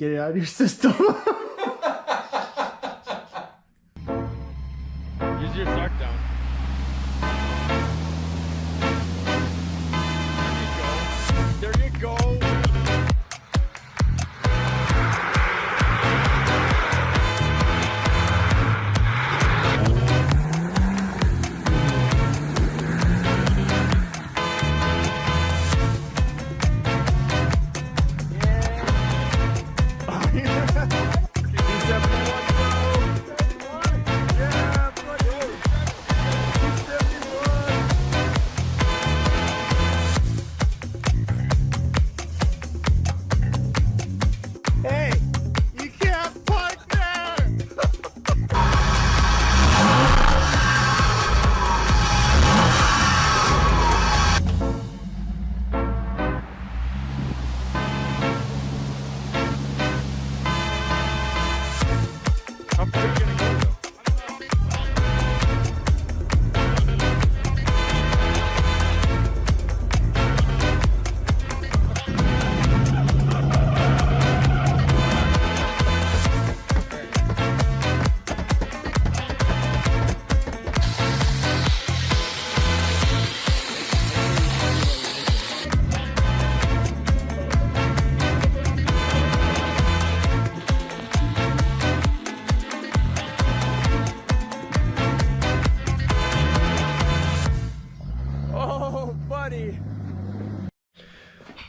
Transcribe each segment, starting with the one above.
Get it out of your system. Use your sock down. There you go. There you go.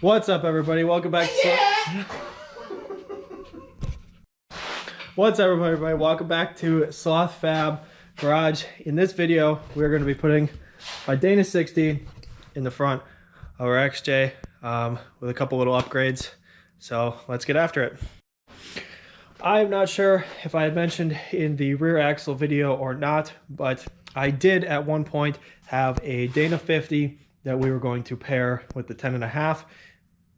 What's up, everybody? Welcome back to What's up, everybody? Welcome back to Sloth Fab Garage. In this video, we're going to be putting my Dana 60 in the front of our XJ with a couple little upgrades. So let's get after it. I'm not sure if I had mentioned in the rear axle video or not, but I did at one point have a Dana 50 that we were going to pair with the 10.5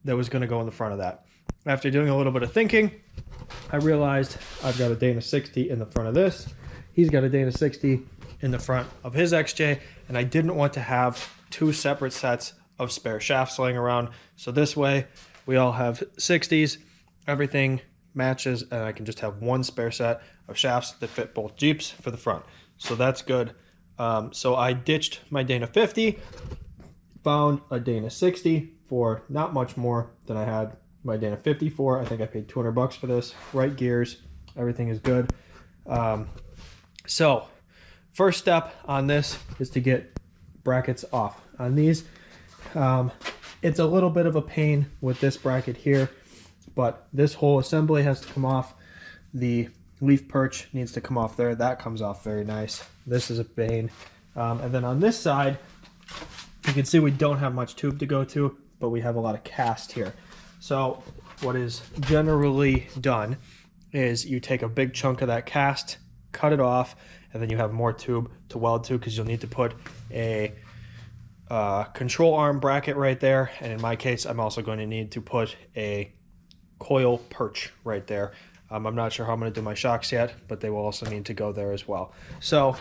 that was going to go in the front of that. After doing a little bit of thinking, I realized I've got a Dana 60 in the front of this. He's got a Dana 60 in the front of his XJ, and I didn't want to have two separate sets of spare shafts laying around. So this way, we all have 60s, everything matches, and I can just have one spare set of shafts that fit both Jeeps for the front. So that's good. So I ditched my Dana 50, found a Dana 60 for not much more than I had my Dana 50 for. I think I paid 200 bucks for this. Right gears, everything is good. So first step on this is to get brackets off on these. It's a little bit of a pain with this bracket here, but this whole assembly has to come off. The leaf perch needs to come off there. That comes off very nice. This is a pain. And then on this side, you can see we don't have much tube to go to, but we have a lot of cast here. So what is generally done is you take a big chunk of that cast, cut it off, and then you have more tube to weld to, because you'll need to put a control arm bracket right there. And in my case, I'm also going to need to put a coil perch right there. I'm not sure how I'm going to do my shocks yet, but they will also need to go there as well. So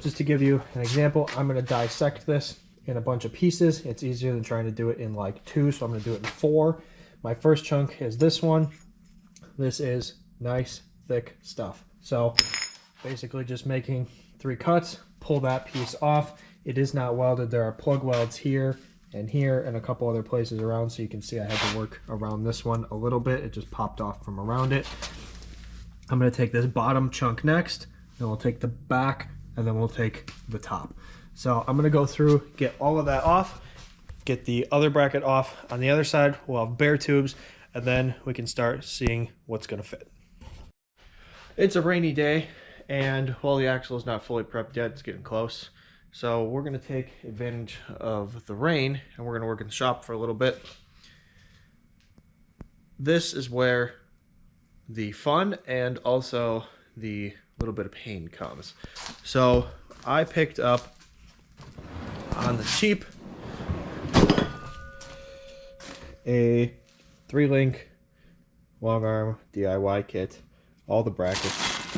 just to give you an example, I'm going to dissect this in a bunch of pieces. It's easier than trying to do it in like 2, so I'm going to do it in 4. My first chunk is this one. This is nice thick stuff. So basically just making 3 cuts, pull that piece off. It is not welded. There are plug welds here and a couple other places around, so you can see I had to work around this one a little bit. It just popped off from around it. I'm going to take this bottom chunk next, then we'll take the back, and then we'll take the top. So I'm going to go through, get all of that off, get the other bracket off. On the other side, we'll have bare tubes, and then we can start seeing what's going to fit. It's a rainy day, and while the axle is not fully prepped yet, it's getting close. So we're going to take advantage of the rain, and we're going to work in the shop for a little bit. This is where the fun and also the little bit of pain comes. So I picked up on the cheap a 3-link long arm DIY kit, all the brackets,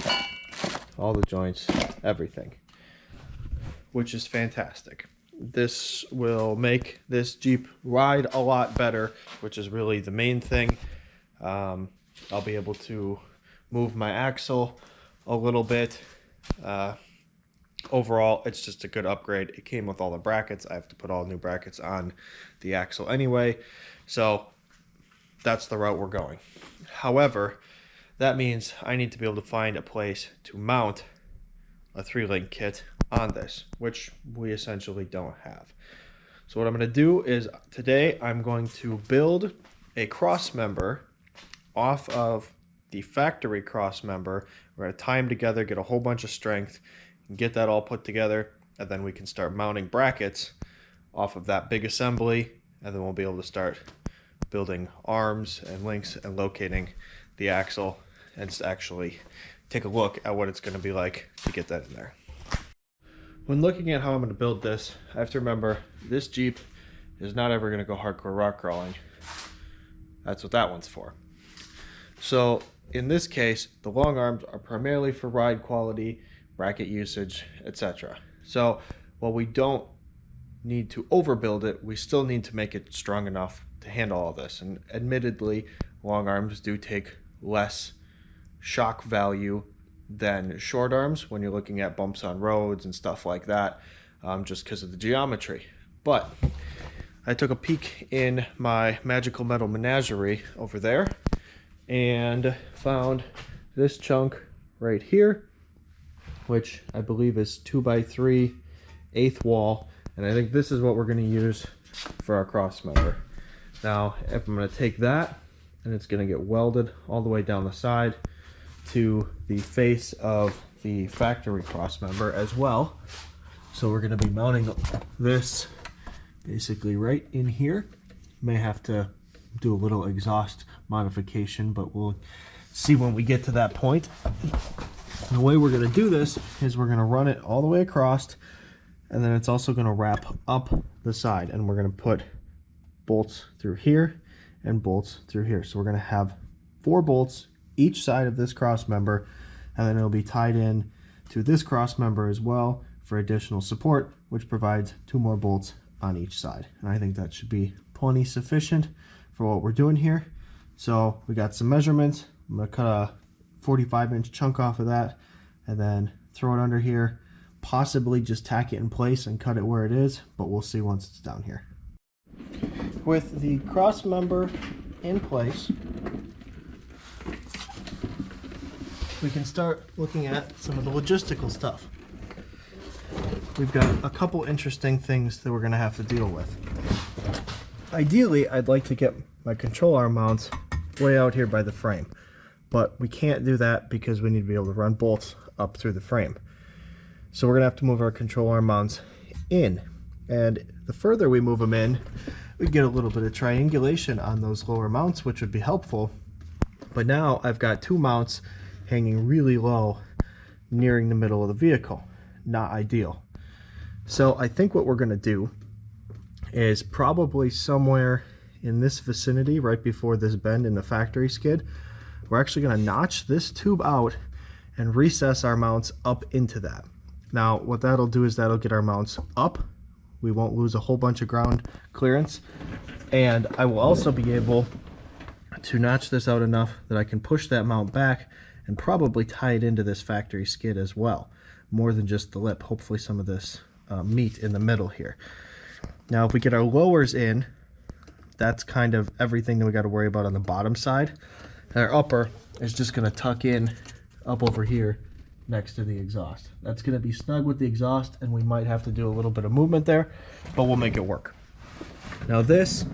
all the joints, everything, which is fantastic. This will make this Jeep ride a lot better, which is really the main thing. I'll be able to move my axle a little bit. Overall, it's just a good upgrade. It came with all the brackets. I have to put all new brackets on the axle anyway. So that's the route we're going. However, that means I need to be able to find a place to mount a 3-link kit on this, which we essentially don't have. So what I'm going to do is today I'm going to build a cross member off of the factory cross member. We're going to tie them together, get a whole bunch of strength, and get that all put together, and then we can start mounting brackets off of that big assembly, and then we'll be able to start building arms and links and locating the axle and actually take a look at what it's going to be like to get that in there. When looking at how I'm going to build this, I have to remember this Jeep is not ever going to go hardcore rock crawling. That's what that one's for. So in this case, the long arms are primarily for ride quality, bracket usage, etc. So while we don't need to overbuild it, we still need to make it strong enough to handle all this. And admittedly, long arms do take less shock value than short arms when you're looking at bumps on roads and stuff like that, just because of the geometry. But I took a peek in my magical metal menagerie over there and found this chunk right here, which I believe is 2x3 1/8 wall, and I think this is what we're going to use for our cross member. Now if I'm going to take that, and it's going to get welded all the way down the side to the face of the factory cross member as well. So we're going to be mounting this basically right in here. May have to do a little exhaust modification, but we'll see when we get to that point. And the way we're going to do this is we're going to run it all the way across, and then it's also going to wrap up the side, and we're going to put bolts through here and bolts through here. So we're going to have 4 bolts each side of this cross member, and then it'll be tied in to this cross member as well for additional support, which provides 2 more bolts on each side. And I think that should be plenty sufficient for what we're doing here. So we got some measurements. I'm going to cut a 45-inch chunk off of that and then throw it under here, possibly just tack it in place and cut it where it is, but we'll see once it's down here. With the cross member in place, we can start looking at some of the logistical stuff. We've got a couple interesting things that we're going to have to deal with. Ideally, I'd like to get my control arm mounts way out here by the frame, but we can't do that because we need to be able to run bolts up through the frame. So we're going to have to move our control arm mounts in, and the further we move them in, we get a little bit of triangulation on those lower mounts, which would be helpful. But now I've got 2 mounts hanging really low, nearing the middle of the vehicle. Not ideal. So I think what we're going to do is probably somewhere in this vicinity, right before this bend in the factory skid, we're actually going to notch this tube out and recess our mounts up into that. Now what that'll do is that'll get our mounts up. We won't lose a whole bunch of ground clearance, and I will also be able to notch this out enough that I can push that mount back and probably tie it into this factory skid as well, more than just the lip, hopefully some of this meat in the middle here. Now if we get our lowers in, that's kind of everything that we got to worry about on the bottom side. And our upper is just going to tuck in up over here next to the exhaust. That's going to be snug with the exhaust, and we might have to do a little bit of movement there, but we'll make it work. Now this,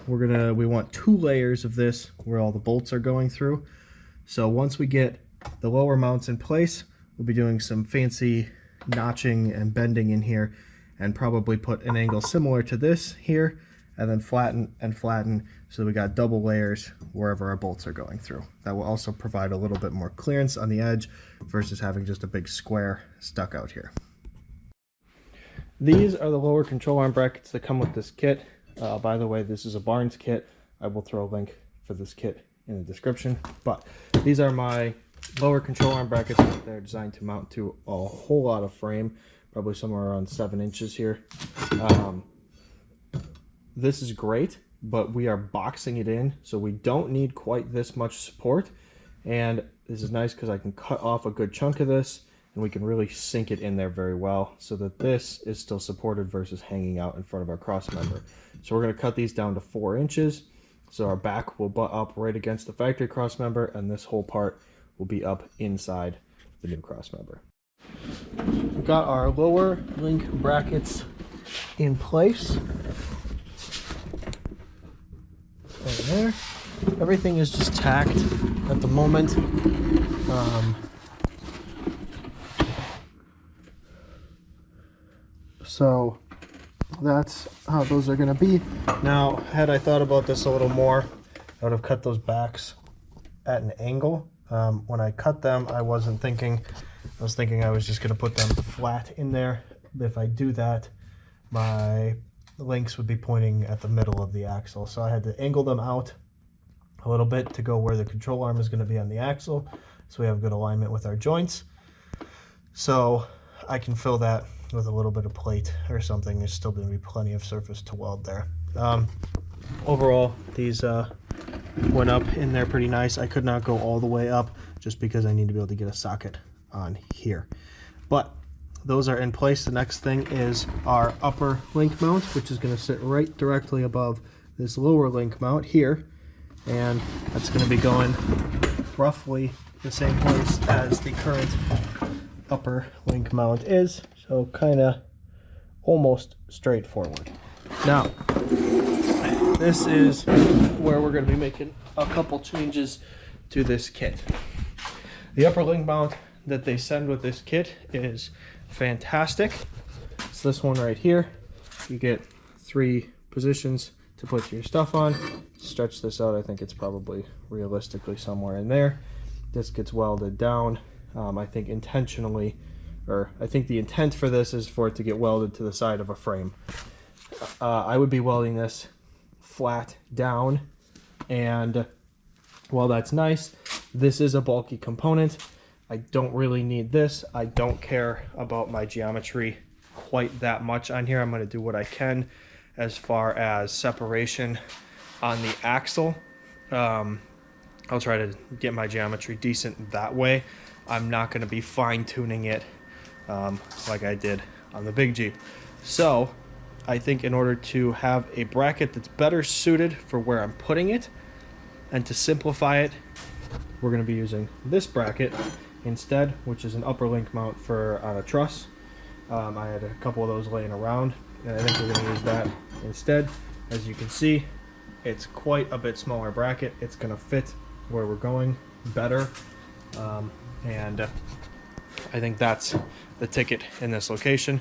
we want 2 layers of this where all the bolts are going through. So once we get the lower mounts in place, we'll be doing some fancy notching and bending in here, and probably put an angle similar to this here, and then flatten and flatten so we got double layers wherever our bolts are going through. That will also provide a little bit more clearance on the edge versus having just a big square stuck out here. These are the lower control arm brackets that come with this kit. By the way, this is a Barnes kit. I will throw a link for this kit in the description, but these are my lower control arm brackets. They're designed to mount to a whole lot of frame, probably somewhere around 7 inches here. This is great but we are boxing it in, so we don't need quite this much support. And this is nice because I can cut off a good chunk of this, and we can really sink it in there very well so that this is still supported versus hanging out in front of our cross member. So we're going to cut these down to 4 inches. So our back will butt up right against the factory cross member, and this whole part will be up inside the new cross member. We've got our lower link brackets in place. Right there. Everything is just tacked at the moment. So that's how those are going to be. Now, had I thought about this a little more, I would have cut those backs at an angle. When I cut them, I was thinking I was just going to put them flat in there. If I do that, my links would be pointing at the middle of the axle. So I had to angle them out a little bit to go where the control arm is going to be on the axle, so we have good alignment with our joints. So I can fill that with a little bit of plate or something. There's still going to be plenty of surface to weld there. Overall, these went up in there pretty nice. I could not go all the way up just because I need to be able to get a socket on here. But those are in place. The next thing is our upper link mount, which is going to sit right directly above this lower link mount here. And that's going to be going roughly the same place as the current upper link mount is. So kind of almost straightforward. Now, this is where we're going to be making a couple changes to this kit. The upper link mount that they send with this kit is fantastic. It's this one right here. You get 3 positions to put your stuff on. Stretch this out. I think it's probably realistically somewhere in there. This gets welded down. I think intentionally, or I think the intent for this is for it to get welded to the side of a frame. I would be welding this flat down, and while that's nice, this is a bulky component. I don't really need this. I don't care about my geometry quite that much on here. I'm going to do what I can as far as separation on the axle. I'll try to get my geometry decent that way. I'm not going to be fine-tuning it like I did on the big Jeep. So I think in order to have a bracket that's better suited for where I'm putting it, and to simplify it, we're going to be using this bracket instead, which is an upper link mount for on a truss. I had a couple of those laying around, and I think we're going to use that instead. As you can see, it's quite a bit smaller bracket. It's going to fit where we're going better, and I think that's the ticket in this location.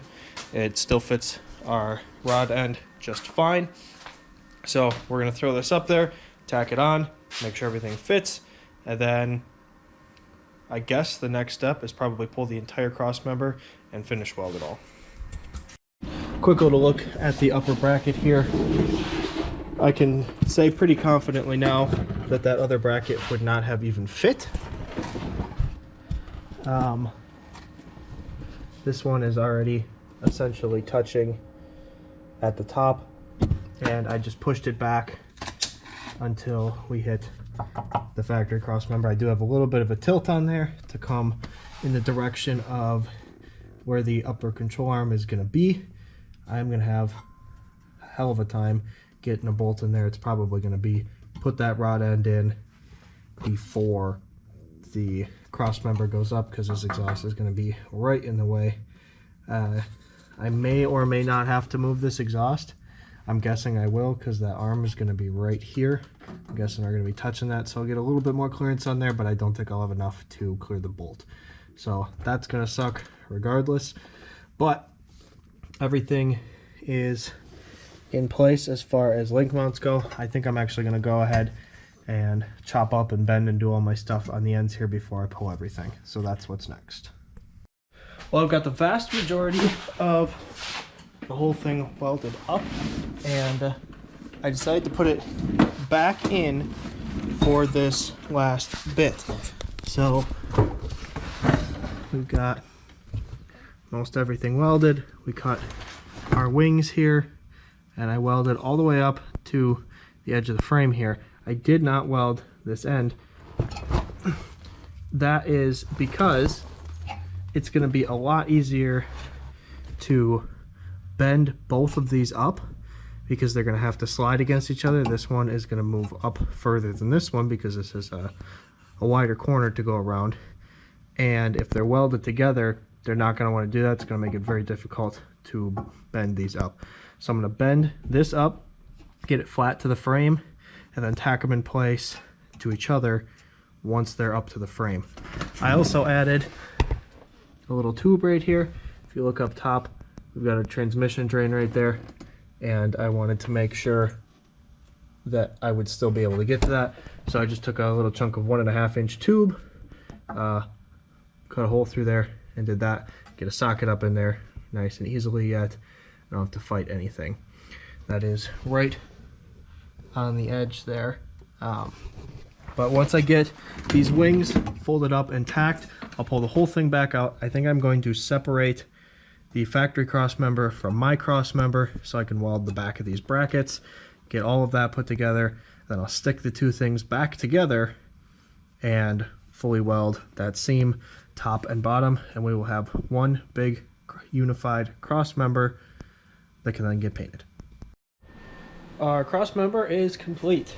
It still fits our rod end just fine. So we're going to throw this up there, tack it on, make sure everything fits, and then I guess the next step is probably pull the entire cross member and finish weld it all. Quick little look at the upper bracket here. I can say pretty confidently now that that other bracket would not have even fit. This one is already essentially touching at the top, and I just pushed it back until we hit the factory cross member. I do have a little bit of a tilt on there to come in the direction of where the upper control arm is going to be. I'm going to have a hell of a time getting a bolt in there. It's probably going to be put that rod end in before the cross member goes up, because this exhaust is going to be right in the way. I may or may not have to move this exhaust. I'm guessing I will, because that arm is going to be right here. I'm guessing they're going to be touching that, so I'll get a little bit more clearance on there, but I don't think I'll have enough to clear the bolt. So that's going to suck regardless. But everything is in place as far as link mounts go. I think I'm actually going to go ahead and chop up and bend and do all my stuff on the ends here before I pull everything. So that's what's next. Well, I've got the vast majority of the whole thing welded up, and I decided to put it back in for this last bit. So we've got most everything welded. We cut our wings here, and I welded all the way up to the edge of the frame here. I did not weld this end. That is because it's going to be a lot easier to bend both of these up because they're going to have to slide against each other. This one is going to move up further than this one because this is a wider corner to go around. And if they're welded together, they're not going to want to do that. It's going to make it very difficult to bend these up. So I'm going to bend this up, get it flat to the frame, and then tack them in place to each other once they're up to the frame. I also added a little tube right here. If you look up top, we've got a transmission drain right there, and I wanted to make sure that I would still be able to get to that. So I just took a little chunk of 1.5 inch tube, cut a hole through there, and did that. Get a socket up in there nice and easily yet. I don't have to fight anything. That is right on the edge there. But once I get these wings folded up and tacked, I'll pull the whole thing back out. I think I'm going to separate the factory cross member from my cross member so I can weld the back of these brackets, get all of that put together, then I'll stick the two things back together and fully weld that seam top and bottom, and we will have one big unified cross member that can then get painted. Our cross member is complete.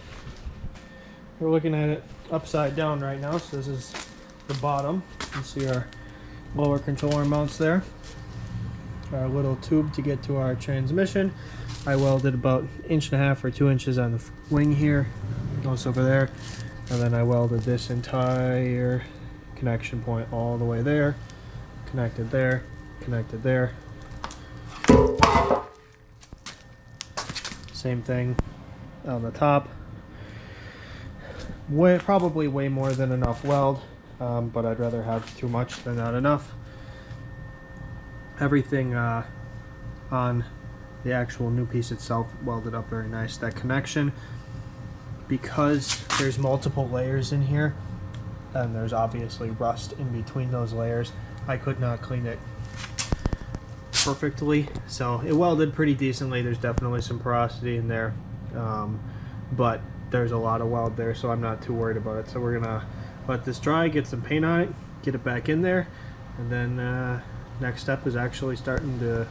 We're looking at it upside down right now, so this is the bottom. You can see our lower controller mounts there. Our little tube to get to our transmission. I welded about 1.5 inches or 2 inches on the wing here, goes over there, and then I welded this entire connection point all the way there, connected there, connected there. Same thing on the top. Probably way more than enough weld, but I'd rather have too much than not enough. Everything on the actual new piece itself welded up very nice. That connection, because there's multiple layers in here and there's obviously rust in between those layers, I could not clean it perfectly, so it welded pretty decently. There's definitely some porosity in there, but there's a lot of weld there, so I'm not too worried about it. So we're gonna let this dry, get some paint on it, get it back in there, and then next step is actually starting to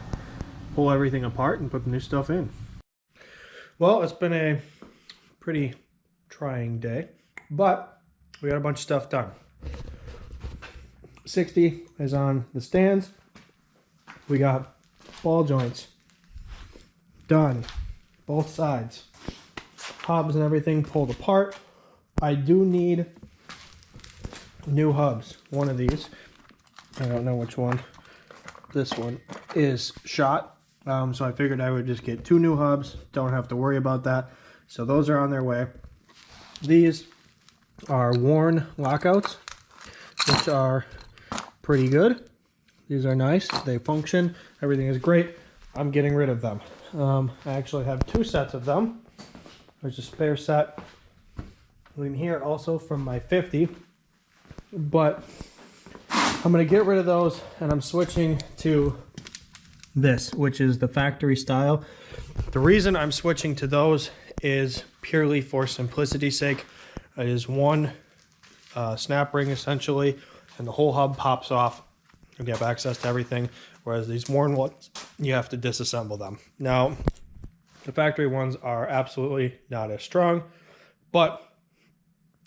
pull everything apart and put the new stuff in. Well, it's been a pretty trying day, but we got a bunch of stuff done. 60 is on the stands. We got ball joints done, both sides. Hubs and everything pulled apart. I do need new hubs. One of these, I don't know which one. This one is shot, so I figured I would just get 2 new hubs. Don't have to worry about that. So those are on their way. These are worn lockouts, which are pretty good. These are nice. They function. Everything is great. I'm getting rid of them. I actually have 2 sets of them. There's a spare set in here also from my 50, but I'm going to get rid of those and I'm switching to this, which is the factory style. The reason I'm switching to those is purely for simplicity's sake. It is one snap ring essentially, and the whole hub pops off and you have access to everything, whereas these worn ones, you have to disassemble them. Now, the factory ones are absolutely not as strong, but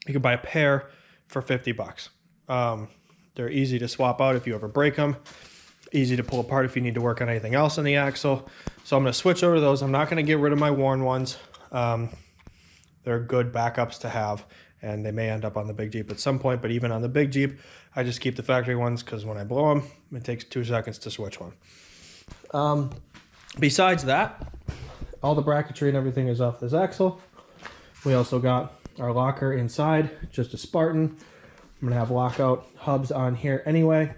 you can buy a pair for 50 bucks. They're easy to swap out if you ever break them, easy to pull apart if you need to work on anything else on the axle. So I'm going to switch over to those. I'm not going to get rid of my worn ones. They're good backups to have, and they may end up on the big Jeep at some point, but even on the big Jeep, I just keep the factory ones because when I blow them, it takes 2 seconds to switch one. Besides that, all the bracketry and everything is off this axle. We also got our locker inside, just a Spartan. I'm gonna have lockout hubs on here anyway,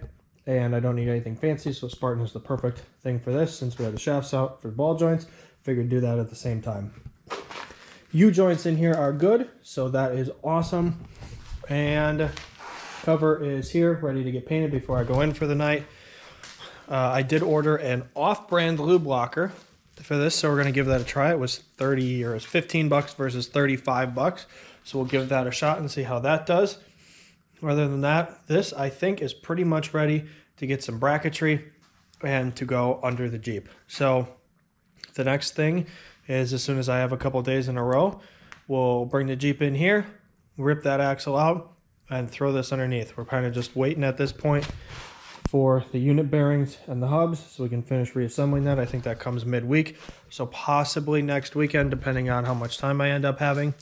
and I don't need anything fancy, so Spartan is the perfect thing for this since we have the shafts out for ball joints. Figured do that at the same time. U-joints in here are good, so that is awesome. And cover is here, ready to get painted before I go in for the night. I did order an off-brand lube locker for this, so we're going to give that a try. It was 30 or it was 15 bucks versus 35 bucks. So we'll give that a shot and see how that does. Other than that, this I think is pretty much ready to get some bracketry and to go under the Jeep. So the next thing is, as soon as I have a couple days in a row, we'll bring the Jeep in here, rip that axle out, and throw this underneath. We're kind of just waiting at this point for the unit bearings and the hubs so we can finish reassembling that. I think that comes midweek, so possibly next weekend depending on how much time I end up having.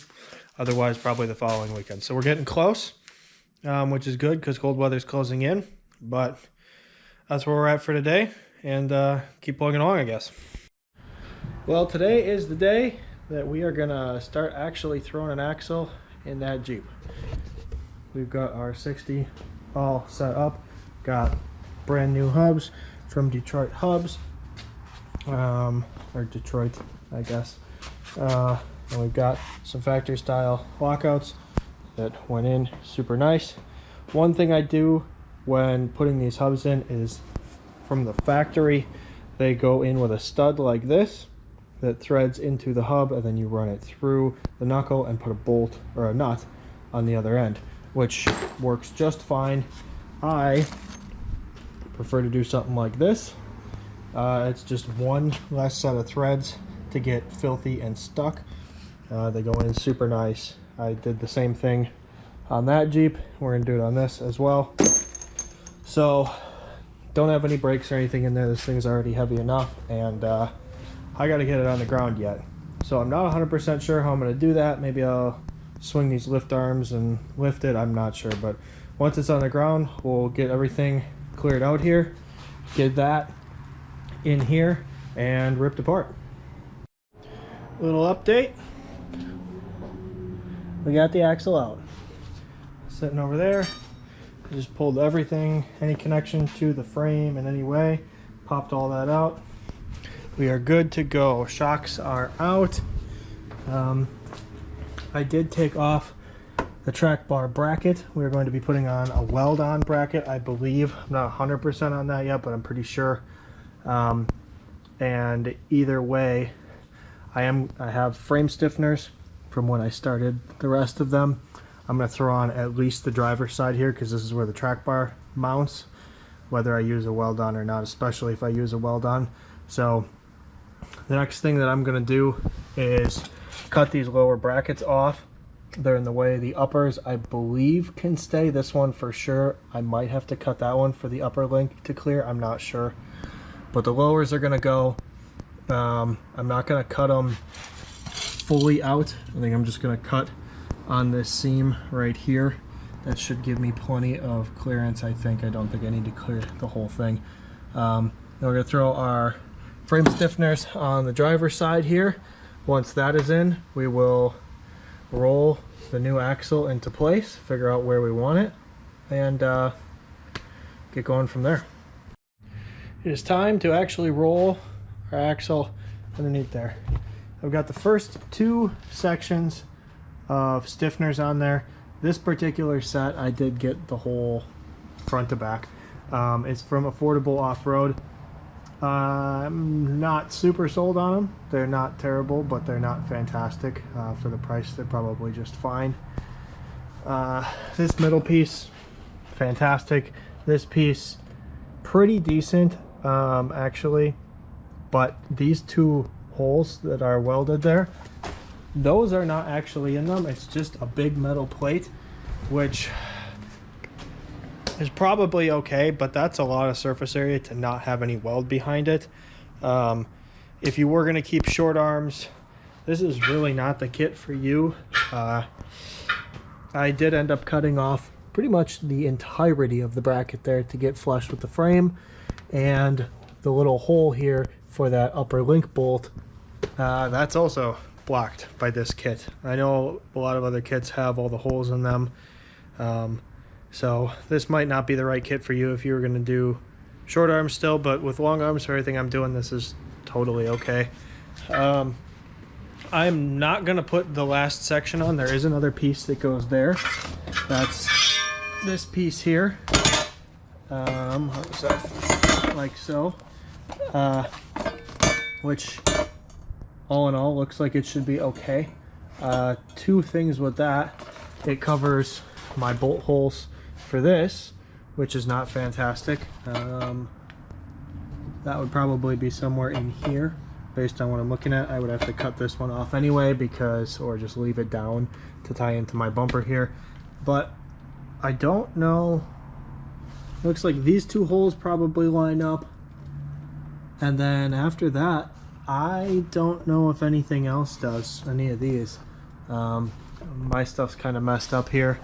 Otherwise probably the following weekend. So we're getting close, which is good because cold weather's closing in, but that's where we're at for today, and keep plugging along, I guess. Well, today is the day that we are gonna start actually throwing an axle in that Jeep. We've got our 60 all set up, got brand new hubs from Detroit Hubs, or Detroit, I guess. And we've got some factory style lockouts that went in super nice. One thing I do when putting these hubs in is, from the factory, they go in with a stud like this that threads into the hub, and then you run it through the knuckle and put a bolt or a nut on the other end, which works just fine. I prefer to do something like this. It's just one less set of threads to get filthy and stuck. They go in super nice. I did the same thing on that Jeep. We're gonna do it on this as well. So don't have any brakes or anything in there. This thing's already heavy enough, and I gotta get it on the ground yet. So I'm not 100% sure how I'm gonna do that. Maybe I'll swing these lift arms and lift it. I'm not sure, but once it's on the ground, we'll get everything cleared out here, get that in here, and ripped apart. Little update. We got the axle out. Sitting over there. I just pulled everything, any connection to the frame in any way, popped all that out. We are good to go. Shocks are out. I did take off the track bar bracket. We're going to be putting on a weld-on bracket, I believe. I'm not 100% on that yet, but I'm pretty sure. And either way, I have frame stiffeners from when I started the rest of them. I'm going to throw on at least the driver's side here because this is where the track bar mounts, whether I use a weld-on or not, especially if I use a weld-on. So the next thing that I'm going to do is cut these lower brackets off. They're in the way. The uppers, I believe, can stay. This one for sure. I might have to cut that one for the upper link to clear. I'm not sure. But the lowers are going to go. I'm not going to cut them fully out. I think I'm just going to cut on this seam right here. That should give me plenty of clearance, I think. I don't think I need to clear the whole thing. Then we're going to throw our frame stiffeners on the driver's side here. Once that is in, we will roll the new axle into place, figure out where we want it, and get going from there. It is time to actually roll our axle underneath there. I've got the first two sections of stiffeners on there. This particular set, I did get the whole front to back. It's from Affordable Off-Road. I'm not super sold on them. They're not terrible, but they're not fantastic. For the price, they're probably just fine. This middle piece, fantastic. This piece, pretty decent, actually. But these two holes that are welded there, those are not actually in them. It's just a big metal plate, which is probably okay, but that's a lot of surface area to not have any weld behind it. If you were going to keep short arms, this is really not the kit for you. I did end up cutting off pretty much the entirety of the bracket there to get flush with the frame, and the little hole here for that upper link bolt, that's also blocked by this kit. I know a lot of other kits have all the holes in them. So this might not be the right kit for you if you were going to do short arms still, but with long arms for everything I'm doing, this is totally okay. I'm not going to put the last section on. There is another piece that goes there. That's this piece here. How does that, like so. Which all in all, looks like it should be okay. Two things with that. It covers my bolt holes for this, which is not fantastic. That would probably be somewhere in here based on what I'm looking at. I would have to cut this one off anyway because, or just leave it down to tie into my bumper here. But I don't know. Looks like these two holes probably line up. And then after that, I don't know if anything else does, any of these. My stuff's kind of messed up here.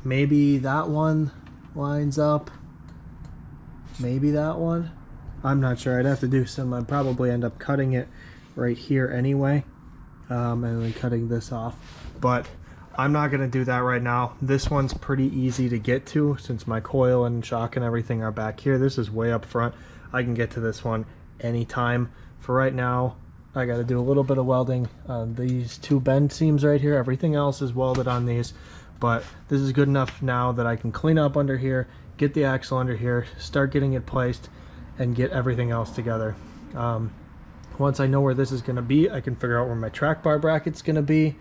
Maybe that one lines up. Maybe that one. I'm not sure. I'd have to do some. I'd probably end up cutting it right here anyway, and then cutting this off. But I'm not going to do that right now. This one's pretty easy to get to since my coil and shock and everything are back here. This is way up front. I can get to this one anytime. For right now, I got to do a little bit of welding on these two bend seams right here. Everything else is welded on these, but this is good enough now that I can clean up under here, get the axle under here, start getting it placed, and get everything else together. Once I know where this is going to be, I can figure out where my track bar bracket's going to be,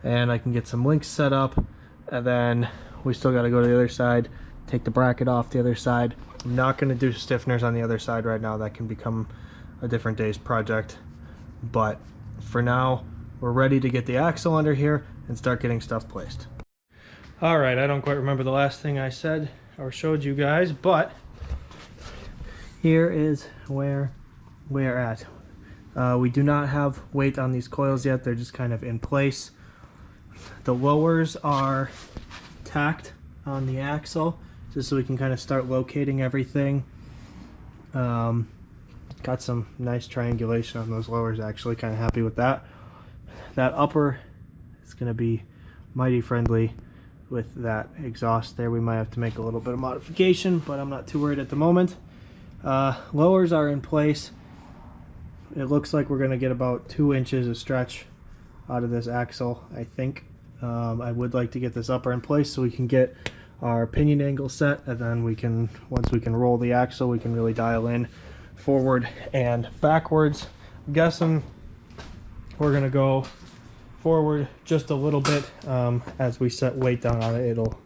and I can get some links set up, and then we still got to go to the other side, take the bracket off the other side. I'm not going to do stiffeners on the other side right now. That can become a different day's project, but for now we're ready to get the axle under here and start getting stuff placed. All right, I don't quite remember the last thing I said or showed you guys, but here is where we're at. We do not have weight on these coils yet. They're just kind of in place. The lowers are tacked on the axle just so we can kind of start locating everything. Got some nice triangulation on those lowers, actually. Kind of happy with that. That upper is going to be mighty friendly with that exhaust there. We might have to make a little bit of modification, but I'm not too worried at the moment. Lowers are in place. It looks like we're going to get about 2 inches of stretch out of this axle, I think. I would like to get this upper in place so we can get our pinion angle set, and then we can, once we can roll the axle, we can really dial in forward and backwards. I'm guessing we're going to go forward just a little bit. As we set weight down on it, it'll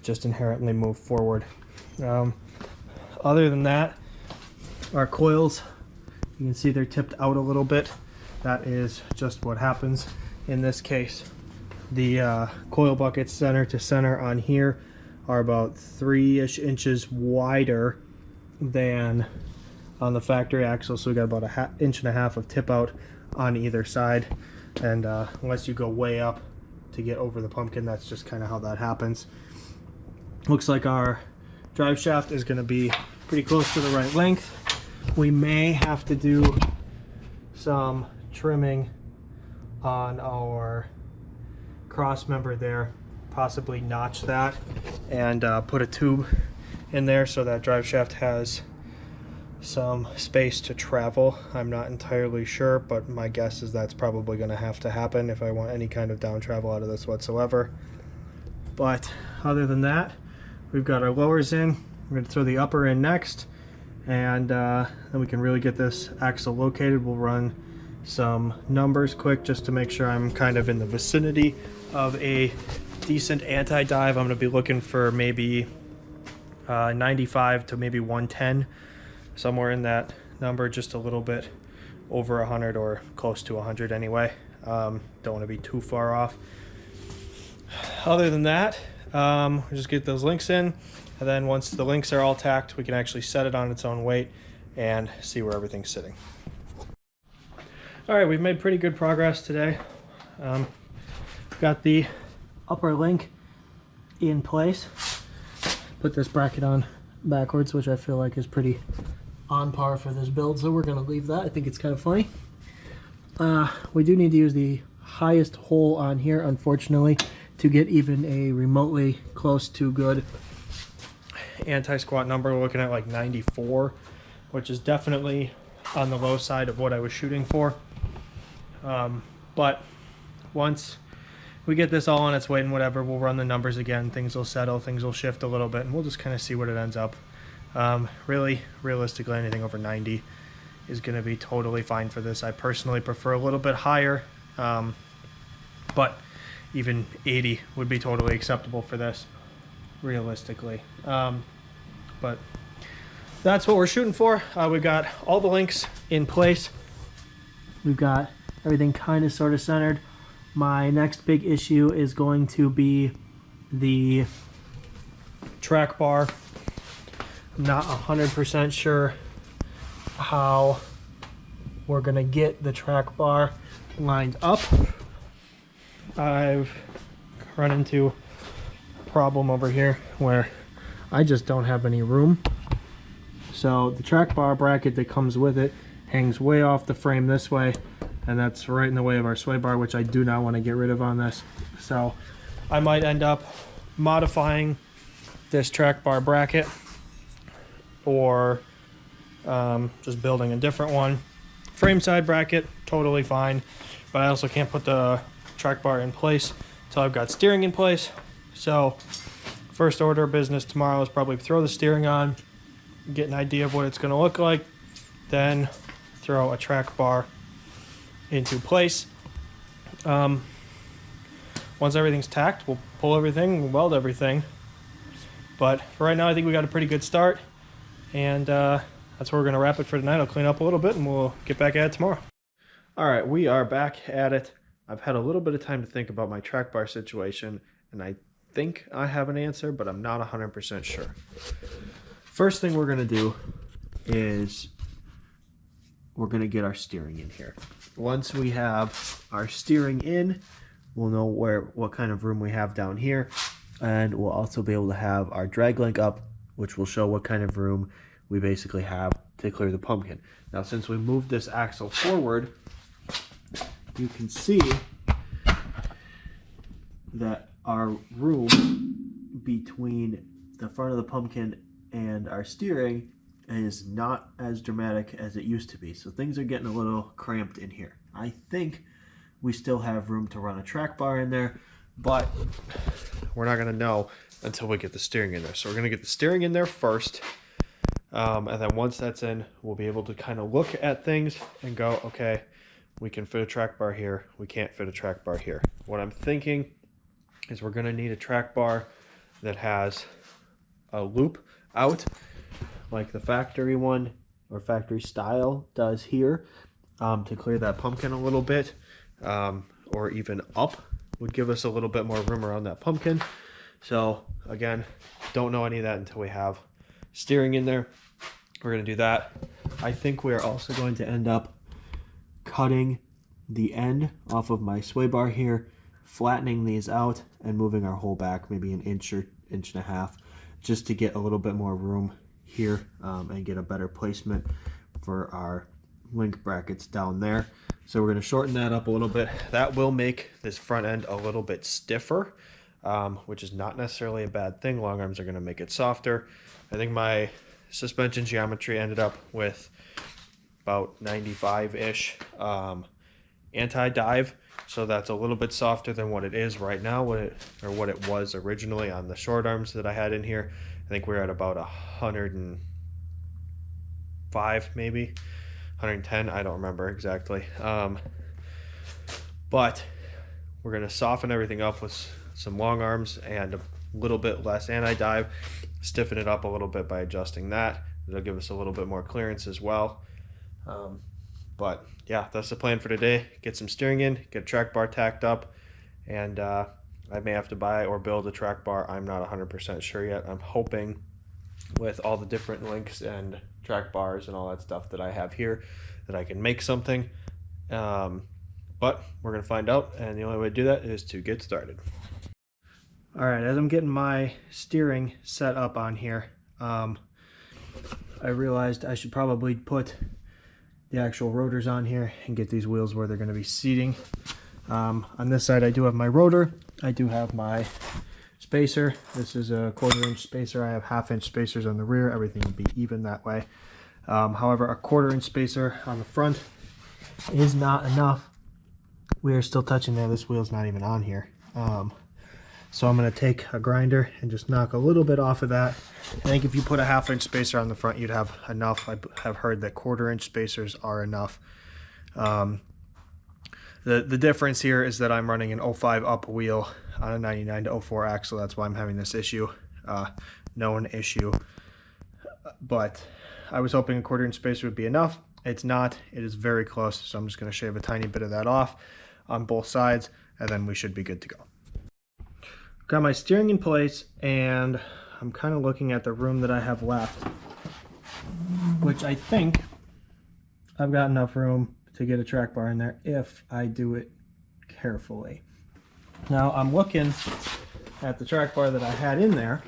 just inherently move forward. Other than that, our coils, you can see they're tipped out a little bit. That is just what happens in this case. The coil buckets center to center on here are about 3-ish inches wider than on the factory axle, so we got about an inch and a half of tip out on either side. And unless you go way up to get over the pumpkin, that's just kind of how that happens. Looks like our drive shaft is going to be pretty close to the right length. We may have to do some trimming on our cross member there, possibly notch that and put a tube in there so that drive shaft has some space to travel. I'm not entirely sure, but my guess is that's probably going to have to happen if I want any kind of down travel out of this whatsoever. But other than that, we've got our lowers in. We're going to throw the upper in next, and then we can really get this axle located. We'll run some numbers quick just to make sure I'm kind of in the vicinity of a decent anti-dive. I'm going to be looking for maybe 95 to maybe 110, somewhere in that number, just a little bit over 100 or close to 100 anyway. Don't want to be too far off. Other than that, we'll just get those links in, and then once the links are all tacked, we can actually set it on its own weight and see where everything's sitting. All right, we've made pretty good progress today. Got the upper link in place. Put this bracket on backwards, which I feel like is pretty on par for this build, so we're going to leave that. I think it's kind of funny. We do need to use the highest hole on here, unfortunately, to get even a remotely close to good anti-squat number. We're looking at like 94, which is definitely on the low side of what I was shooting for. But once we get this all on its weight and whatever, we'll run the numbers again. Things will settle, things will shift a little bit, and we'll just kind of see what it ends up. Really, realistically, anything over 90 is going to be totally fine for this. I personally prefer a little bit higher, but even 80 would be totally acceptable for this, realistically. But that's what we're shooting for. We've got all the links in place. We've got everything kind of sort of centered. My next big issue is going to be the track bar. I'm not 100% sure how we're gonna get the track bar lined up. I've run into a problem over here where I just don't have any room. So the track bar bracket that comes with it hangs way off the frame this way, and that's right in the way of our sway bar, which I do not want to get rid of on this. So I might end up modifying this track bar bracket, or just building a different one. Frame side bracket, totally fine, but I also can't put the track bar in place until I've got steering in place. So first order of business tomorrow is probably throw the steering on, get an idea of what it's going to look like, then throw a track bar into place. Once everything's tacked, we'll pull everything, we'll weld everything. But for right now, I think we got a pretty good start, and that's where we're going to wrap it for tonight. I'll clean up a little bit and we'll get back at it tomorrow. All right, we are back at it. I've had a little bit of time to think about my track bar situation, and I think I have an answer, but I'm not 100% sure. First thing we're going to do is we're going to get our steering in here. Once we have our steering in, we'll know what kind of room we have down here, and we'll also be able to have our drag link up, which will show what kind of room we basically have to clear the pumpkin. Now, since we moved this axle forward, you can see that our room between the front of the pumpkin and our steering is not as dramatic as it used to be. So things are getting a little cramped in here. I think we still have room to run a track bar in there, but we're not going to know until we get the steering in there. So we're going to get the steering in there first, and then once that's in, we'll be able to kind of look at things and go, okay, we can fit a track bar here, we can't fit a track bar here. What I'm thinking is we're going to need a track bar that has a loop out, like the factory one or factory style does here, to clear that pumpkin a little bit, or even up would give us a little bit more room around that pumpkin. So again, don't know any of that until we have steering in there. We're going to do that. I think we're also going to end up cutting the end off of my sway bar here, flattening these out and moving our hole back maybe an inch or inch and a half, just to get a little bit more room here, and get a better placement for our link brackets down there. So we're going to shorten that up a little bit. That will make this front end a little bit stiffer, which is not necessarily a bad thing. Long arms are going to make it softer. I think my suspension geometry ended up with about 95-ish anti-dive, so that's a little bit softer than what it is right now, what it was originally on the short arms that I had in here. I think we're at about 105, maybe 110. I don't remember exactly. But we're going to soften everything up with some long arms and a little bit less anti-dive, stiffen it up a little bit by adjusting that. It'll give us a little bit more clearance as well. But yeah, that's the plan for today. Get some steering in, get a track bar tacked up, and I may have to buy or build a track bar. I'm not 100% sure yet. I'm hoping with all the different links and track bars and all that stuff that I have here that I can make something. But we're going to find out, and the only way to do that is to get started. All right, as I'm getting my steering set up on here, I realized I should probably put the actual rotors on here and get these wheels where they're going to be seating. On this side I do have my rotor, I do have my spacer. This is a 1/4 inch spacer. I have 1/2 inch spacers on the rear. Everything will be even that way. However, a 1/4 inch spacer on the front is not enough. We are still touching there. This wheel's not even on here. So I'm going to take a grinder and just knock a little bit off of that. I think if you put a 1/2 inch spacer on the front, you'd have enough. I have heard that 1/4 inch spacers are enough. The difference here is that I'm running an 05 up wheel on a 99 to 04 axle. That's why I'm having this issue. Known issue. But I was hoping a 1/4 inch spacer would be enough. It's not. It is very close. So I'm just going to shave a tiny bit of that off on both sides, and then we should be good to go. Got my steering in place, and I'm kind of looking at the room that I have left, which I think I've got enough room to get a track bar in there if I do it carefully. Now I'm looking at the track bar that I had in there,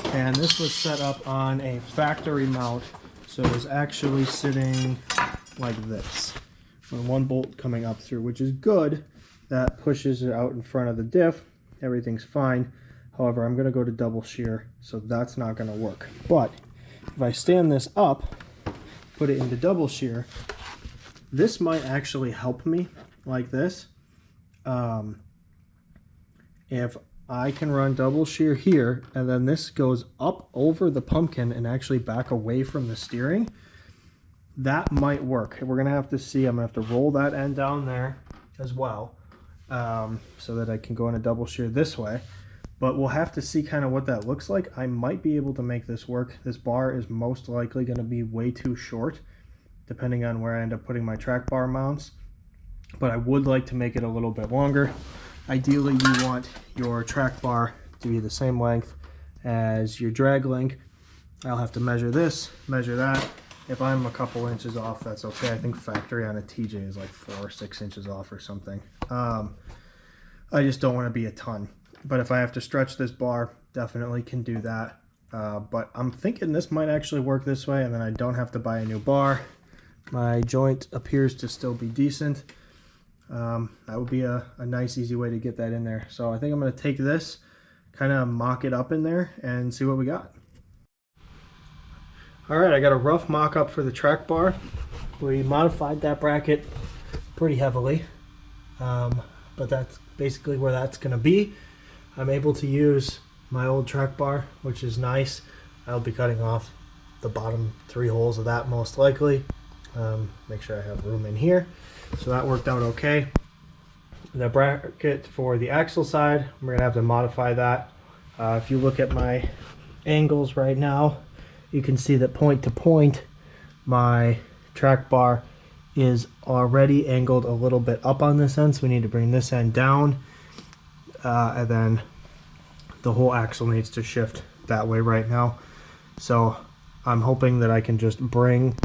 and this was set up on a factory mount, so it was actually sitting like this with one bolt coming up through, which is good. That pushes it out in front of the diff. Everything's fine. However, I'm going to go to double shear, so that's not going to work. But if I stand this up, put it into double shear, this might actually help me like this. If I can run double shear here, and then this goes up over the pumpkin and actually back away from the steering, that might work. We're going to have to see. I'm going to have to roll that end down there as well, so that I can go in a double shear this way. But we'll have to see kind of what that looks like. I might be able to make this work. This bar is most likely going to be way too short, depending on where I end up putting my track bar mounts. But I would like to make it a little bit longer. Ideally, you want your track bar to be the same length as your drag link. I'll have to measure this, measure that. If I'm a couple inches off, that's okay. I think factory on a TJ is like 4 or 6 inches off or something. I just don't want to be a ton. But if I have to stretch this bar, definitely can do that. But I'm thinking this might actually work this way, and then I don't have to buy a new bar. My joint appears to still be decent. That would be a nice, easy way to get that in there. So I think I'm going to take this, kind of mock it up in there, and see what we got. Alright, I got a rough mock-up for the track bar. We modified that bracket pretty heavily, but that's basically where that's going to be. I'm able to use my old track bar, which is nice. I'll be cutting off the bottom 3 holes of that most likely. Make sure I have room in here. So that worked out okay. The bracket for the axle side, we're going to have to modify that. If you look at my angles right now, you can see that point to point, my track bar is already angled a little bit up on this end, so we need to bring this end down. And then the whole axle needs to shift that way right now. So I'm hoping that I can just bring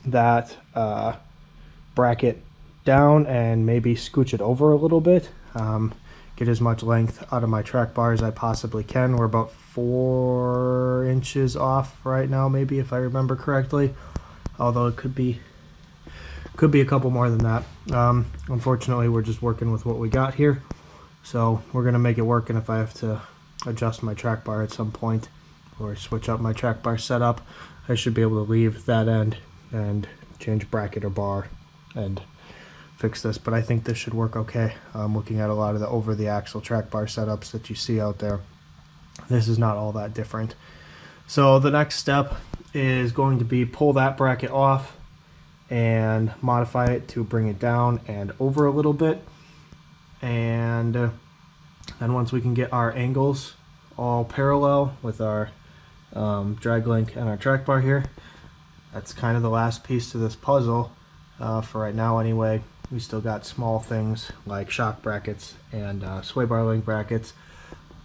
that bracket down and maybe scooch it over a little bit, get as much length out of my track bar as I possibly can. We're about 4 inches off right now, maybe, if I remember correctly, although it could be a couple more than that. Unfortunately, we're just working with what we got here, so we're gonna make it work. And if I have to adjust my track bar at some point or switch up my track bar setup, I should be able to leave that end and change bracket or bar and fix this. But I think this should work okay. I'm looking at a lot of the over the axle track bar setups that you see out there. This is not all that different. So the next step is going to be pull that bracket off and modify it to bring it down and over a little bit. And then once we can get our angles all parallel with our drag link and our track bar here, that's kind of the last piece to this puzzle for right now anyway. We still got small things like shock brackets and sway bar link brackets,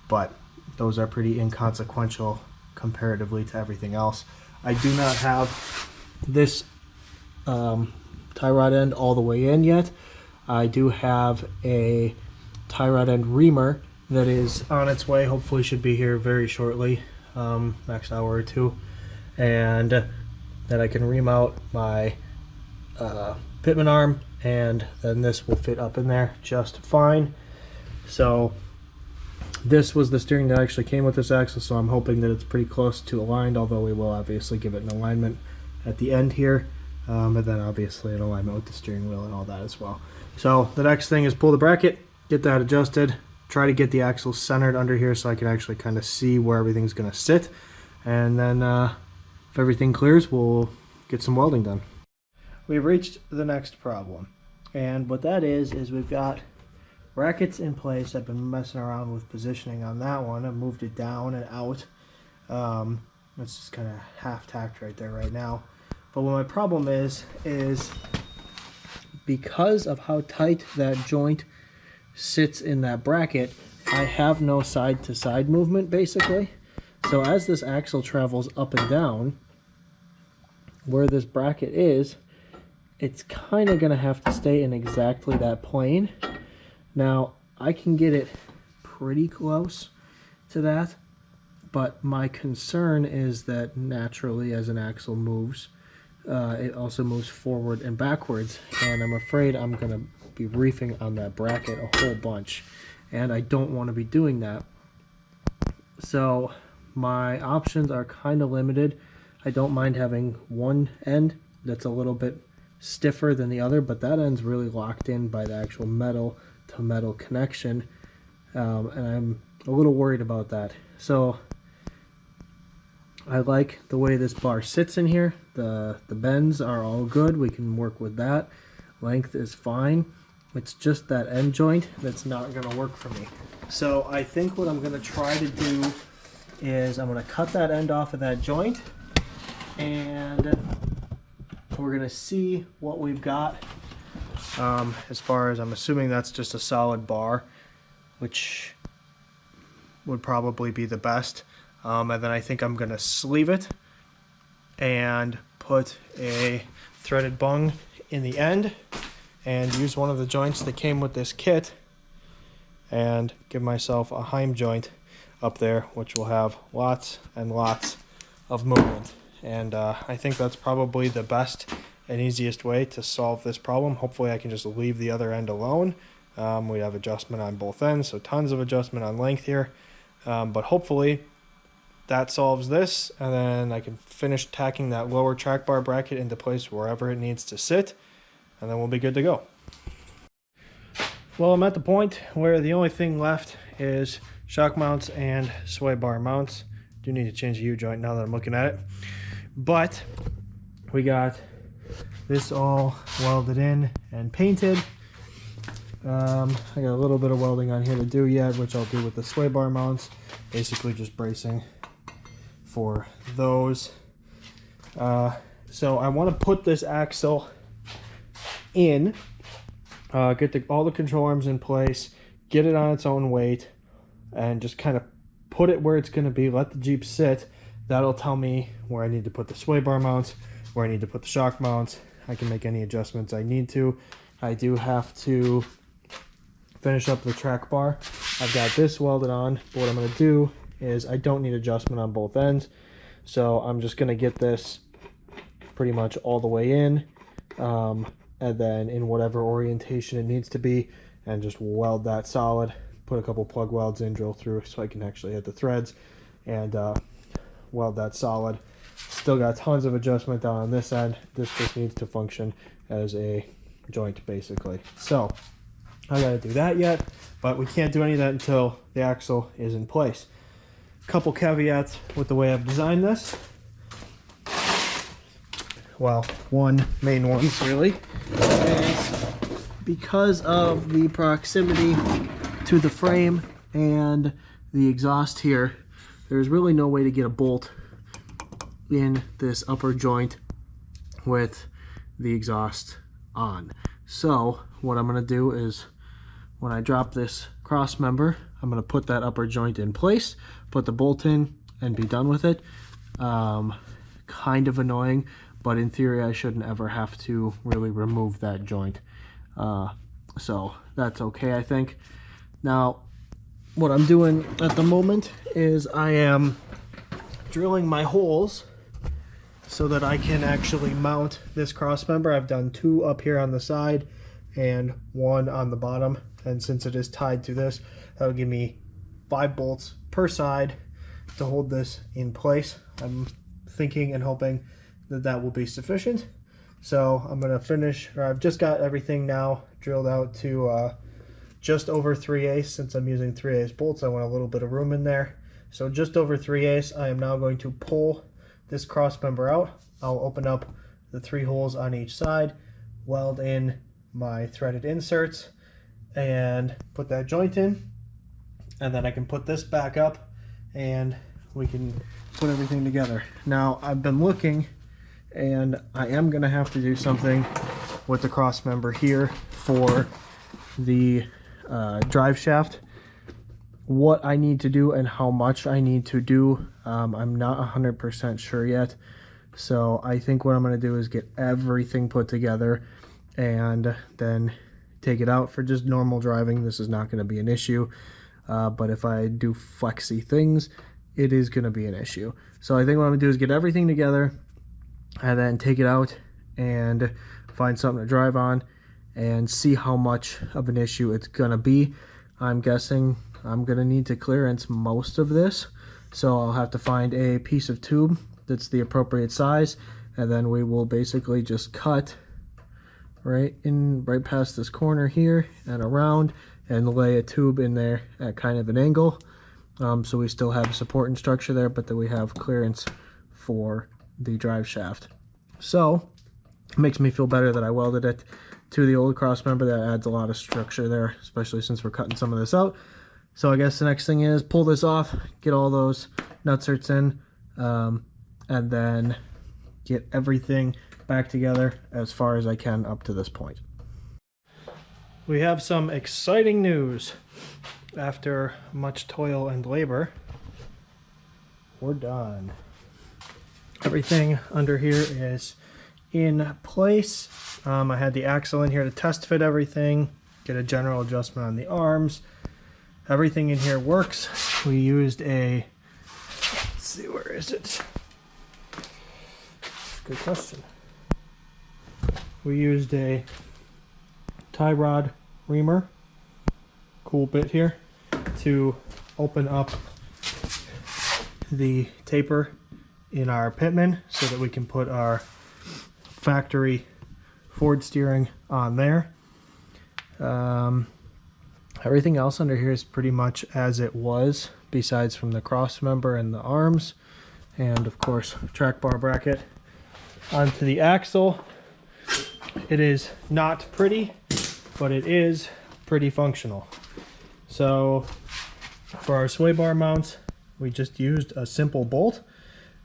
but those are pretty inconsequential comparatively to everything else. I do not have this tie rod end all the way in yet. I do have a tie rod end reamer that is on its way. Hopefully should be here very shortly, next hour or two, and that I can ream out my pitman arm, and then this will fit up in there just fine. So this was the steering that actually came with this axle, so I'm hoping that it's pretty close to aligned, although we will obviously give it an alignment at the end here, and then obviously an alignment with the steering wheel and all that as well. So the next thing is pull the bracket, get that adjusted, try to get the axle centered under here so I can actually kind of see where everything's going to sit. And then if everything clears, we'll get some welding done. We've reached the next problem. And what that is we've got brackets in place. I've been messing around with positioning on that one. I've moved it down and out. It's just kind of half tacked right there right now. But what my problem is because of how tight that joint sits in that bracket, I have no side to side movement basically. So as this axle travels up and down, where this bracket is, it's kind of going to have to stay in exactly that plane. Now, I can get it pretty close to that, but my concern is that naturally as an axle moves, it also moves forward and backwards, and I'm afraid I'm going to be reefing on that bracket a whole bunch, and I don't want to be doing that. So my options are kind of limited. I don't mind having one end that's a little bit stiffer than the other, but that end's really locked in by the actual metal to metal connection, and I'm a little worried about that. So I like the way this bar sits in here. The bends are all good. We can work with that. Length is fine. It's just that end joint that's not going to work for me. So I think what I'm going to try to do is I'm going to cut that end off of that joint, and we're going to see what we've got. As far as, I'm assuming that's just a solid bar, which would probably be the best. And then I think I'm going to sleeve it and put a threaded bung in the end and use one of the joints that came with this kit and give myself a Heim joint up there, which will have lots and lots of movement. And I think that's probably the best and easiest way to solve this problem. Hopefully I can just leave the other end alone. We have adjustment on both ends, so tons of adjustment on length here. But hopefully that solves this, and then I can finish tacking that lower track bar bracket into place wherever it needs to sit, and then we'll be good to go. Well, I'm at the point where the only thing left is shock mounts and sway bar mounts. Do need to change the U-joint now that I'm looking at it. But we got this all welded in and painted. I got a little bit of welding on here to do yet, which I'll do with the sway bar mounts. Basically just bracing for those. So I want to put this axle in, get all the control arms in place, get it on its own weight, and just kind of put it where it's going to be, let the Jeep sit. That'll tell me where I need to put the sway bar mounts, where I need to put the shock mounts. I can make any adjustments I need to. I do have to finish up the track bar. I've got this welded on, but what I'm going to do is I don't need adjustment on both ends, so I'm just going to get this pretty much all the way in, and then in whatever orientation it needs to be, and just weld that solid, put a couple plug welds in, drill through so I can actually hit the threads, and weld that solid. Still got tons of adjustment down on this end. This just needs to function as a joint basically. So I gotta do that yet, but we can't do any of that until the axle is in place. Couple caveats with the way I've designed this. Well, one main one really is because of the proximity to the frame and the exhaust here, there's really no way to get a bolt in this upper joint with the exhaust on. So what I'm going to do is when I drop this cross member, I'm going to put that upper joint in place, put the bolt in, and be done with it. Kind of annoying, but in theory I shouldn't ever have to really remove that joint. So that's okay, I think. Now what I'm doing at the moment is I am drilling my holes so that I can actually mount this cross member. I've done 2 up here on the side and 1 on the bottom, and since it is tied to this, that'll give me 5 bolts per side to hold this in place. I'm thinking and hoping that that will be sufficient. So I'm going to finish, or I've just got everything now drilled out to just over 3/8. Since I'm using 3/8 bolts, I want a little bit of room in there. So just over 3/8, I am now going to pull this cross member out. I'll open up the 3 holes on each side, weld in my threaded inserts, and put that joint in. And then I can put this back up and we can put everything together. Now I've been looking, and I am going to have to do something with the cross member here for the drive shaft. What I need to do and how much I need to do, I'm not 100% sure yet. So I think what I'm going to do is get everything put together and then take it out for just normal driving. This is not going to be an issue, but if I do flexy things, it is going to be an issue. So I think what I'm going to do is get everything together and then take it out and find something to drive on and see how much of an issue it's going to be. I'm guessing I'm going to need to clearance most of this, so I'll have to find a piece of tube that's the appropriate size, and then we will basically just cut right past this corner here and around and lay a tube in there at kind of an angle, so we still have support and structure there, but then we have clearance for the drive shaft. So it makes me feel better that I welded it to the old cross member. That adds a lot of structure there, especially since we're cutting some of this out. So I guess the next thing is pull this off, get all those nutserts in, and then get everything back together as far as I can up to this point. We have some exciting news. After much toil and labor, we're done. Everything under here is in place. I had the axle in here to test fit everything, get a general adjustment on the arms. Everything in here works. We used a, let's see, where is it? Good question. We used a tie rod reamer, cool bit here, to open up the taper in our pitman so that we can put our factory Ford steering on there. Everything else under here is pretty much as it was, besides from the cross member and the arms, and of course track bar bracket onto the axle. It is not pretty, but it is pretty functional. So for our sway bar mounts, we just used a simple bolt.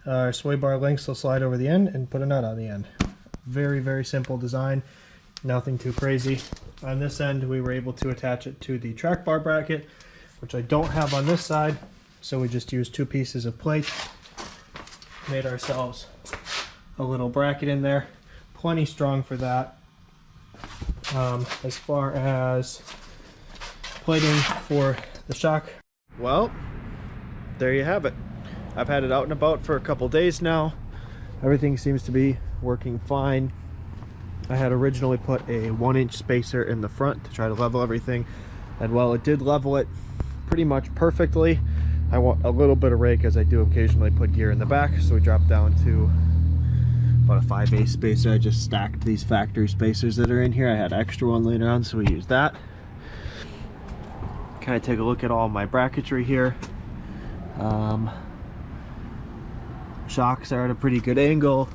Our sway bar links will slide over the end and put a nut on the end. Very, very simple design, nothing too crazy. On this end, we were able to attach it to the track bar bracket, which I don't have on this side, so we just used 2 pieces of plate, made ourselves a little bracket in there, plenty strong for that. As far as plating for the shock, well, there you have it. I've had it out and about for a couple days now. Everything seems to be working fine. I had originally put a 1-inch spacer in the front to try to level everything, and while it did level it pretty much perfectly, I want a little bit of rake, as I do occasionally put gear in the back, so we dropped down to about a 5/8 spacer. I just stacked these factory spacers that are in here. I had extra one later on, so we used that. Kind of take a look at all my bracketry here. Shocks are at a pretty good angle,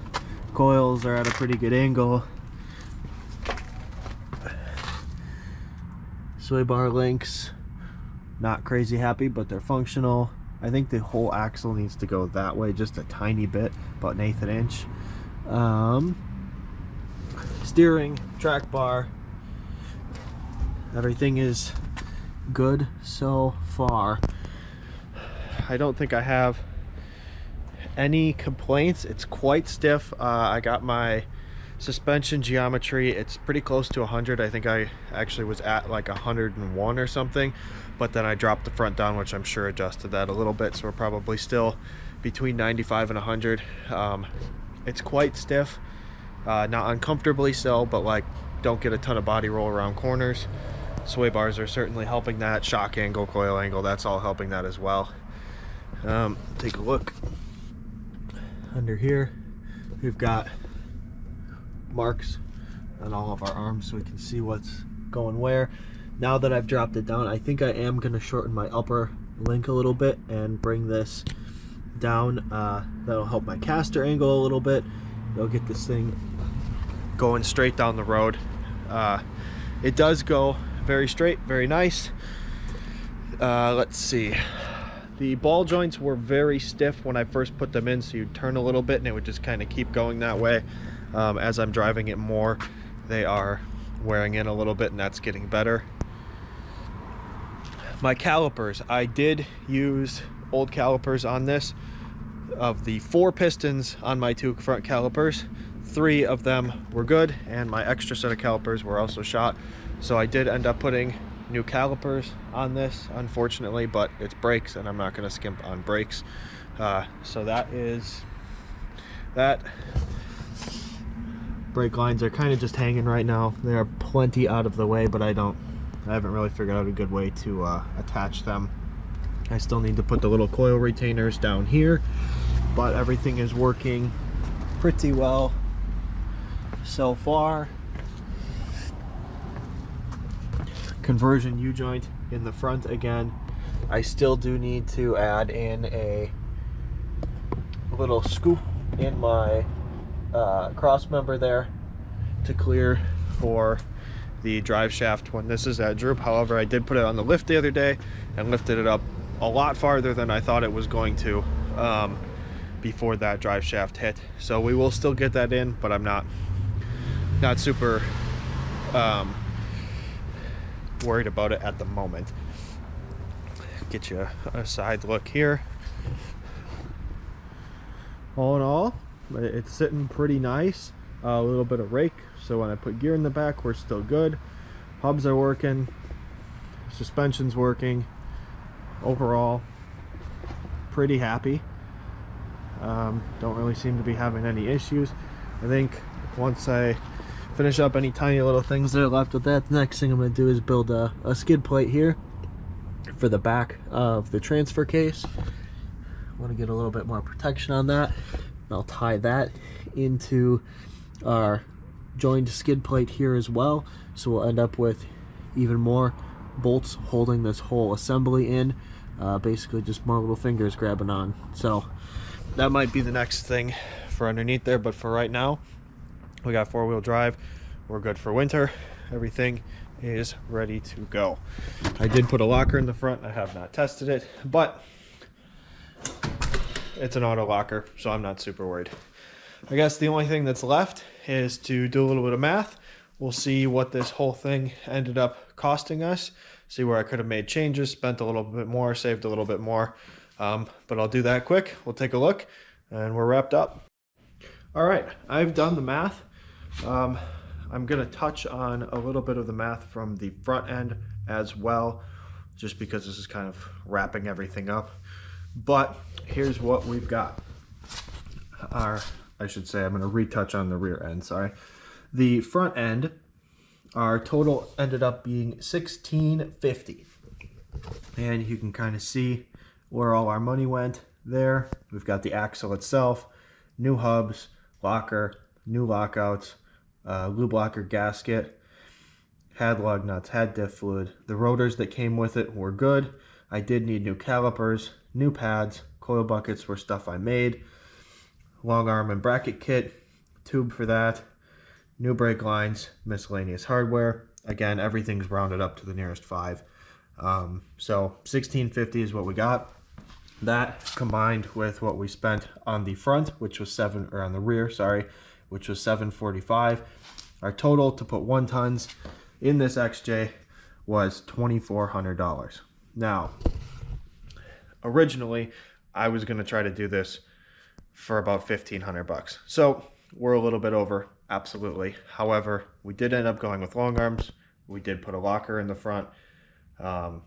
coils are at a pretty good angle, sway bar links, not crazy happy, but they're functional. I think the whole axle needs to go that way just a tiny bit, about 1/8 inch. Steering, track bar, everything is good so far. I don't think I have any complaints. It's quite stiff. I got my suspension geometry, it's pretty close to 100. I think I actually was at like 101 or something, but then I dropped the front down, which I'm sure adjusted that a little bit, so we're probably still between 95 and 100. It's quite stiff, not uncomfortably so, but like don't get a ton of body roll around corners. Sway bars are certainly helping that. Shock angle, coil angle, that's all helping that as well. Take a look under here. We've got marks on all of our arms so we can see what's going where. now that I've dropped it down, I think I am going to shorten my upper link a little bit and bring this down. That'll help my caster angle a little bit. It'll get this thing going straight down the road. It does go very straight, very nice. Let's see. The ball joints were very stiff when I first put them in, so you'd turn a little bit and it would just kind of keep going that way. As I'm driving it more, they are wearing in a little bit, and that's getting better. My calipers, I did use old calipers on this. Of the 4 pistons on my 2 front calipers, 3 of them were good, and my extra set of calipers were also shot. So I did end up putting new calipers on this, unfortunately, but it's brakes and I'm not going to skimp on brakes. So that is that. Brake lines are kind of just hanging right now. They are plenty out of the way, but I haven't really figured out a good way to attach them. I still need to put the little coil retainers down here, but everything is working pretty well so far. Conversion U-joint in the front again. I still do need to add in a little scoop in my cross member there to clear for the drive shaft when this is at droop. However, I did put it on the lift the other day and lifted it up a lot farther than I thought it was going to before that drive shaft hit. So we will still get that in, but I'm not super worried about it at the moment. Get you a side look here. All in all, it's sitting pretty nice. A little bit of rake, so when I put gear in the back, we're still good. Hubs are working, suspension's working. Overall, pretty happy. Don't really seem to be having any issues. I think once I finish up any tiny little things that are left with that, the next thing I'm going to do is build a skid plate here for the back of the transfer case. I want to get a little bit more protection on that. I'll tie that into our joined skid plate here as well, so we'll end up with even more bolts holding this whole assembly in. Basically just more little fingers grabbing on. So that might be the next thing for underneath there, but for right now we got 4-wheel drive. We're good for winter. Everything is ready to go. I did put a locker in the front. I have not tested it, but it's an auto locker, so I'm not super worried. I guess the only thing that's left is to do a little bit of math. We'll see what this whole thing ended up costing us, see where I could have made changes, spent a little bit more, saved a little bit more. But I'll do that quick. We'll take a look and we're wrapped up. All right, I've done the math. I'm gonna touch on a little bit of the math from the front end as well, just because this is kind of wrapping everything up. But here's what we've got. I should say I'm gonna retouch on the rear end, sorry. The front end, our total ended up being $1,650. And you can kind of see where all our money went there. We've got the axle itself, new hubs, locker, new lockouts, lube locker gasket, had lug nuts, had diff fluid. The rotors that came with it were good. I did need new calipers, new pads, coil buckets were stuff I made, long arm and bracket kit, tube for that, new brake lines, miscellaneous hardware. Again, everything's rounded up to the nearest 5. So $1,650 is what we got. That combined with what we spent on the front, which was on the rear, sorry, which was $745. Our total to put 1 tons in this XJ was $2,400. Now, originally, I was going to try to do this for about $1,500. So we're a little bit over, absolutely. However, we did end up going with long arms. We did put a locker in the front, and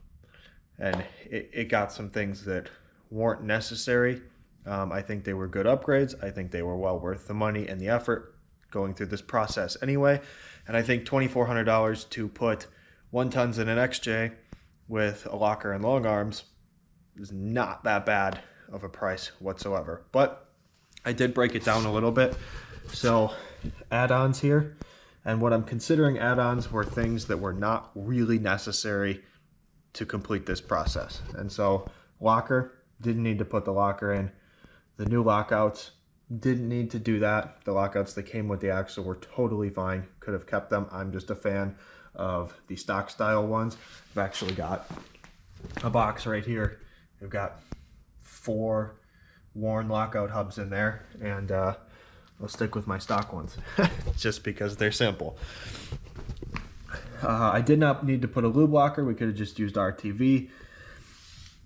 it got some things that weren't necessary. I think they were good upgrades. I think they were well worth the money and the effort going through this process anyway. And I think $2,400 to put 1 tons in an XJ with a locker and long arms is not that bad of a price whatsoever. But I did break it down a little bit. So add-ons here, And what I'm considering add-ons were things that were not really necessary to complete this process. And so locker, didn't need to put the locker in. The new lockouts, didn't need to do that. The lockouts that came with the axle were totally fine. Could have kept them. I'm just a fan of the stock style ones. I've actually got a box right here. I've got 4 worn lockout hubs in there, and I'll stick with my stock ones just because they're simple. I did not need to put a lube locker. We could have just used RTV.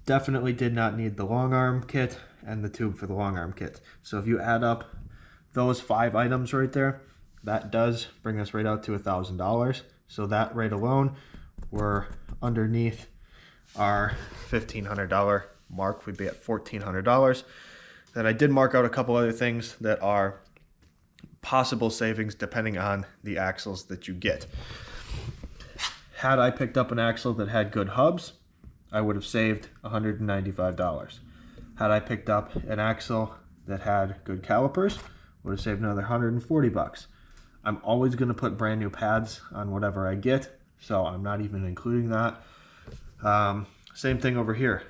Definitely did not need the long arm kit and the tube for the long arm kit. So if you add up those 5 items right there, that does bring us right out to $1,000. So that right alone, we're underneath our $1,500 mark. We'd be at $1,400. Then I did mark out a couple other things that are possible savings depending on the axles that you get. Had I picked up an axle that had good hubs, I would have saved $195. Had I picked up an axle that had good calipers, would have saved another $140. I'm always going to put brand new pads on whatever I get, so I'm not even including that. Same thing over here.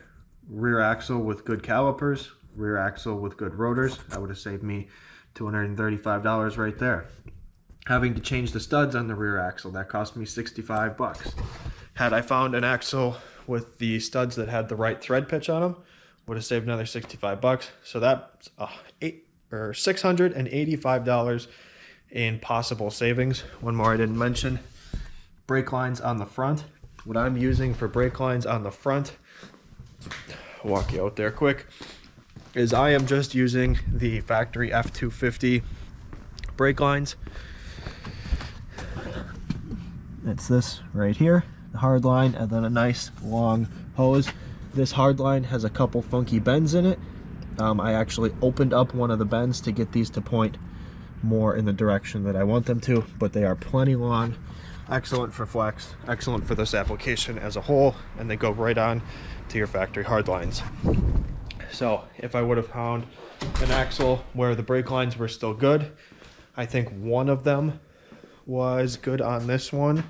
Rear axle with good calipers, rear axle with good rotors. That would have saved me $235 right there. Having to change the studs on the rear axle, that cost me $65. Had I found an axle with the studs that had the right thread pitch on them, would have saved another $65. So that's $685 in possible savings. One more I didn't mention, brake lines on the front. What I'm using for brake lines on the front, I'll walk you out there quick, is I am just using the factory F250 brake lines. It's this right here, the hard line, and then a nice long hose. This hard line has a couple funky bends in it. I actually opened up one of the bends to get these to point more in the direction that I want them to, but they are plenty long. Excellent for flex, excellent for this application as a whole, and they go right on to your factory hard lines. So if I would have found an axle where the brake lines were still good, I think one of them was good on this one.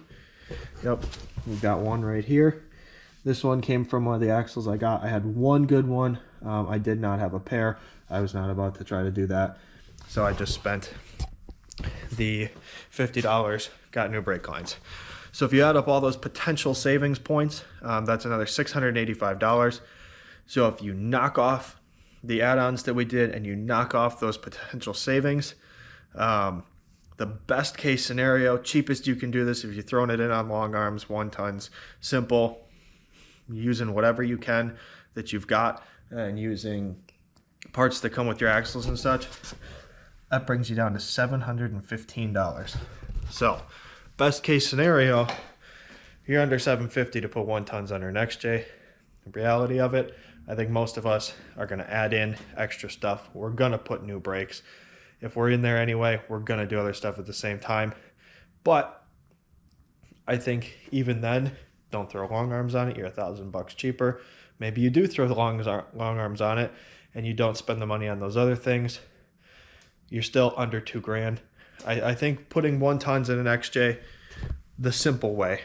Yep, we've got one right here. This one came from one of the axles I got. I had one good one. I did not have a pair. I was not about to try to do that. So I just spent the $50, got new brake lines. So if you add up all those potential savings points, that's another $685. So if you knock off the add-ons that we did and you knock off those potential savings, the best case scenario, cheapest you can do this if you're throwing it in on long arms, 1 tons, simple, using whatever you can that you've got and using parts that come with your axles and such, that brings you down to $715. So best case scenario, you're under $750 to put 1 tons under an XJ. The reality of it, I think most of us are going to add in extra stuff. We're going to put new brakes. If we're in there anyway, we're going to do other stuff at the same time. But I think even then, don't throw long arms on it. You're $1,000 cheaper. Maybe you do throw the long arms on it and you don't spend the money on those other things. You're still under $2,000. I think putting 1 tons in an XJ, the simple way,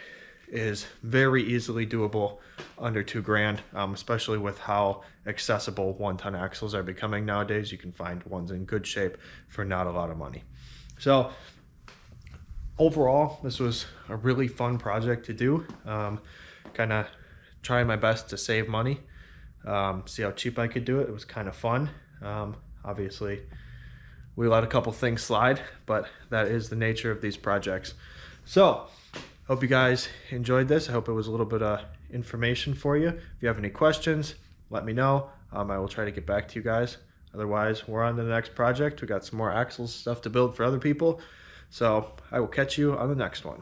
is very easily doable under $2,000, especially with how accessible 1-ton axles are becoming nowadays. You can find ones in good shape for not a lot of money. So overall, this was a really fun project to do. Kind of trying my best to save money, see how cheap I could do it. It was kind of fun. Obviously, we let a couple things slide, but that is the nature of these projects. So hope you guys enjoyed this. I hope it was a little bit of information for you. If you have any questions, let me know. I will try to get back to you guys. Otherwise, we're on to the next project. We got some more axles stuff to build for other people. So I will catch you on the next one.